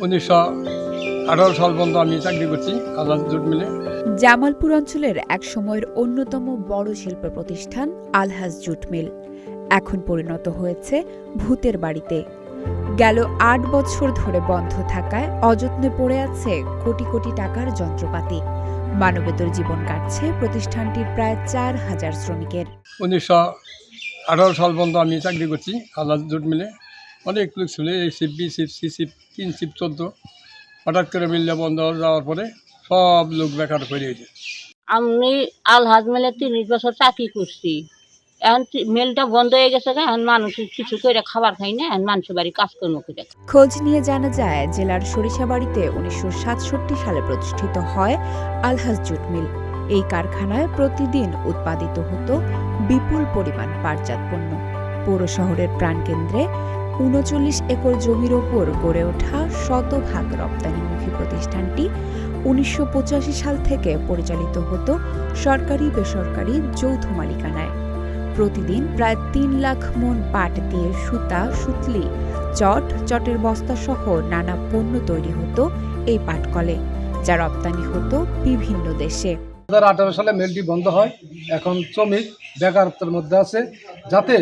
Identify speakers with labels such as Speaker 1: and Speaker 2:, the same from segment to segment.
Speaker 1: 1918 সাল পর্যন্ত আমি চাকরি করছি আলহাজ জুট মিলে।
Speaker 2: জামালপুর অঞ্চলের এক সময়ের অন্যতম বড় শিল্প প্রতিষ্ঠান আলহাজ জুট মিল এখন পরিণত হয়েছে ভূতের বাড়িতে। গেল ৮ বছর ধরে বন্ধ থাকায় অযত্নে পড়ে আছে কোটি কোটি টাকার যন্ত্রপাতি। মানবেতর জীবন কাটছে প্রতিষ্ঠানটির প্রায় ৪,০০০ শ্রমিকের।
Speaker 1: 1918 সাল পর্যন্ত আমি চাকরি করছি আলহাজ জুট মিলে। অনেক লোক ছিল, এই ship, B ship, C ship, 3 ship চলতো। হঠাৎ করে মিলটা বন্ধ যাওয়ার পরে সব লোক বেকার হয়ে গেছে।
Speaker 3: আমি আলহাজ মিলে ৩০ বছর চাকরি করছি। এখন মিলটা বন্ধ হয়ে গেছে, এখন মানুষ কিছু করে খাবার খাই না, এখন মানুষের বাড়ি কাজকর্ম করে।
Speaker 2: খোঁজ নিয়ে জানা যায় জেলার সরিষাবাড়িতে 1967 সালে প্রতিষ্ঠিত হয় আলহাজ জুট মিল। এই কারখানায় প্রতিদিন উৎপাদিত হতো বিপুল পরিমাণ পাটজাত পণ্য। পৌর শহরের প্রাণকেন্দ্রে ৩৯ একর জমির ওপর গড়ে ওঠা শতভাগ রপ্তানিমুখী প্রতিষ্ঠানটি ১৯৮৫ সাল থেকে পরিচালিত হতো সরকারি বেসরকারি যৌথ মালিকানায়। প্রতিদিন প্রায় ৩ লাখ মণ পাট দিয়ে সুতা, সুতলি, চটের বস্তা সহ নানা পণ্য তৈরি হতো এই পাটকলে, যা রপ্তানি হতো বিভিন্ন দেশে।
Speaker 4: 2018 সালে মিলটি বন্ধ হয়। এখন শ্রমিক বেকারত্বের মধ্যে আছে, যাতে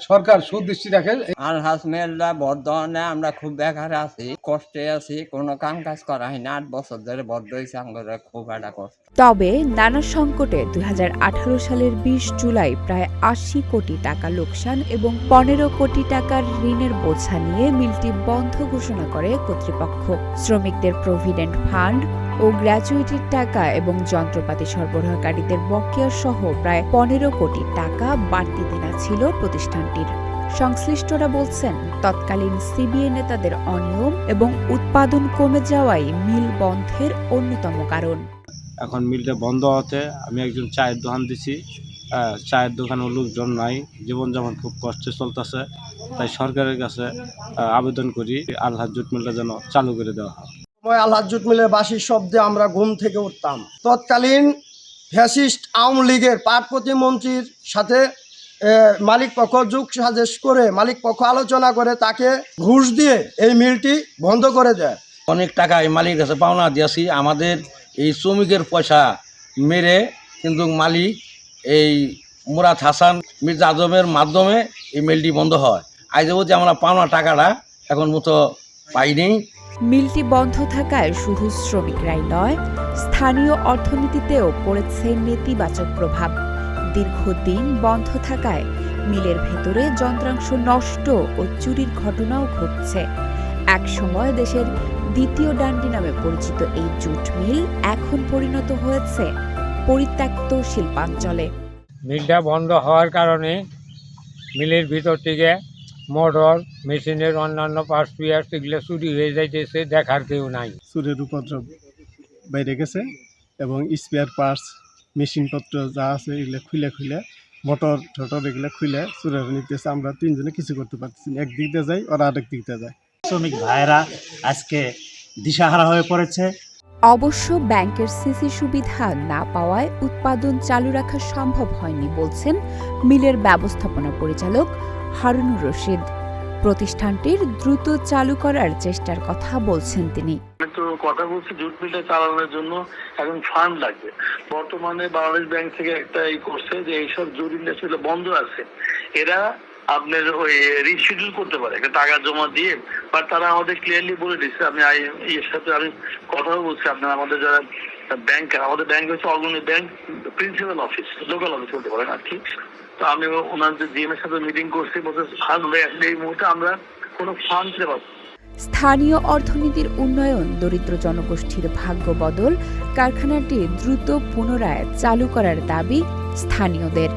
Speaker 4: সরকার সুদৃষ্টি রাখে।
Speaker 5: আলহাজ মিলটা বর্ধমানে আমরা খুব বেকার আছি, কষ্টে আছি, কোনো কাম কাজ করা হয় না। ৮ বছর ধরে বদ্ধ হয়েছে, আমাদের খুব একটা কষ্ট।
Speaker 2: তবে নানা সংকটে 2018 সালের 20 জুলাই প্রায় ৮০ কোটি টাকা লোকসান এবং 15 কোটি টাকার ঋণের বোঝা নিয়ে মিলটি বন্ধ ঘোষণা করে কর্তৃপক্ষ। শ্রমিকদের প্রভিডেন্ট ফান্ড ও গ্র্যাচুইটির টাকা এবং যন্ত্রপাতি সরবরাহকারীদের বকেয়া সহ প্রায় 15 কোটি টাকা বাড়তি দেনা ছিল প্রতিষ্ঠানটির। সংশ্লিষ্টরা বলছেন, তৎকালীন সিবিএ নেতাদের অনিয়ম এবং উৎপাদন কমে যাওয়াই মিল বন্ধের অন্যতম কারণ।
Speaker 6: এখন মিলটা বন্ধ হতে আমি একজন চায়ের দোকান দিছি, চায়ের দোকানের লোকজন নাই, জীবনযাপন খুব কষ্টে চলতেছে। তাই সরকারের কাছে আবেদন করি আলহাজ জুট মিলটা যেন চালু করে দেওয়া হয়।
Speaker 4: আলহাজ জুট মিলের বাঁশির শব্দে আমরা ঘুম থেকে উঠতাম। তৎকালীন ফ্যাসিস্ট আওয়ামী লীগের পাট প্রতিমন্ত্রীর সাথে মালিক পক্ষ যুগ সাজেশ করে, মালিক পক্ষ আলোচনা করে তাকে ঘুষ দিয়ে এই মিলটি বন্ধ করে দেয়।
Speaker 7: অনেক টাকা এই মালিকের কাছে পাওনা দিয়েছি, আমাদের এই শ্রমিকের পয়সা মেরে কিন্তু মালিক এই মুরাদ হাসান মির্জা আজমের মাধ্যমে এই মিলটি বন্ধ হয়। আজ অবধি আমরা পাওনা টাকাটা এখন মতো পাইনি।
Speaker 2: মিলটি বন্ধ থাকায় শুধু শ্রমিকরাই নয়, স্থানীয় অর্থনীতিতেও পড়েছে নেতিবাচক প্রভাব। দীর্ঘদিন বন্ধ থাকায় মিলের ভেতরে যন্ত্রাংশ নষ্ট ও চুরির ঘটনাও ঘটছে। একসময় দেশের দ্বিতীয় ডান্ডি নামে পরিচিত এই জুট মিল এখন পরিণত হয়েছে পরিত্যক্ত শিল্পাঞ্চলে।
Speaker 8: মিলটা বন্ধ হওয়ার কারণে মিলের ভিতর থেকে মোটর, মেশিনের অন্যান্য পার্টস পিয়ার্স এগুলো চুরি হয়ে যাইতেছে, দেখার কেউ নাই।
Speaker 9: চুরের উপদ্রব বাইরে গেছে এবং স্পেয়ার পার্টস, মেশিনপত্র যা আছে এগুলো খুলে মোটর এগুলো খুলে চুরের নিতেছে। আমরা তিনজনে কিছু করতে পারতেছি না, একদিক দিয়ে যাই ওরা আরেক দিক দিয়ে যায়।
Speaker 10: শ্রমিক ভাইয়েরা আজকে দিশাহারা হয়ে পড়েছে।
Speaker 2: অবশ্য ব্যাংকের সিসি সুবিধা না পাওয়ায় উৎপাদন চালু রাখা সম্ভব হয়নি বলছেন মিলের ব্যবস্থাপনা পরিচালক হারুনুর রশিদ। প্রতিষ্ঠানটির দ্রুত চালু করার চেষ্টার কথা বলছেন তিনি।
Speaker 11: কথা বলছি, জুট মিলটা চালানোর জন্য এখন ফান্ড লাগবে। বর্তমানে বাংলাদেশ ব্যাংক থেকে একটা করছে যে এইসব জরুরি ছিল বন্ধ আছে, এরা আপনার ওই রিশিডিউল করতে পারে, একটা টাকা জমা দিয়ে। বাট তারা আমাদের ক্লিয়ারলি বলে দিচ্ছে, আমি এর সাথে আমি কথা বলছি, আপনার আমাদের যারা ব্যাংক, আমাদের ব্যাংক হচ্ছে অগ্রণী bank principal office, local office বলতে পারেন আর কি। তো আমি ওনাদের জিএম এর সাথে মিটিং করছি, বলতে এই মুহূর্তে আমরা কোনো ফান্ড দিতে পারবো।
Speaker 2: স্থানীয় অর্থনীতির উন্নয়ন, দরিদ্র জনগোষ্ঠীর ভাগ্য বদল, কারখানাটি দ্রুত পুনরায় চালু করার দাবি স্থানীয়দের।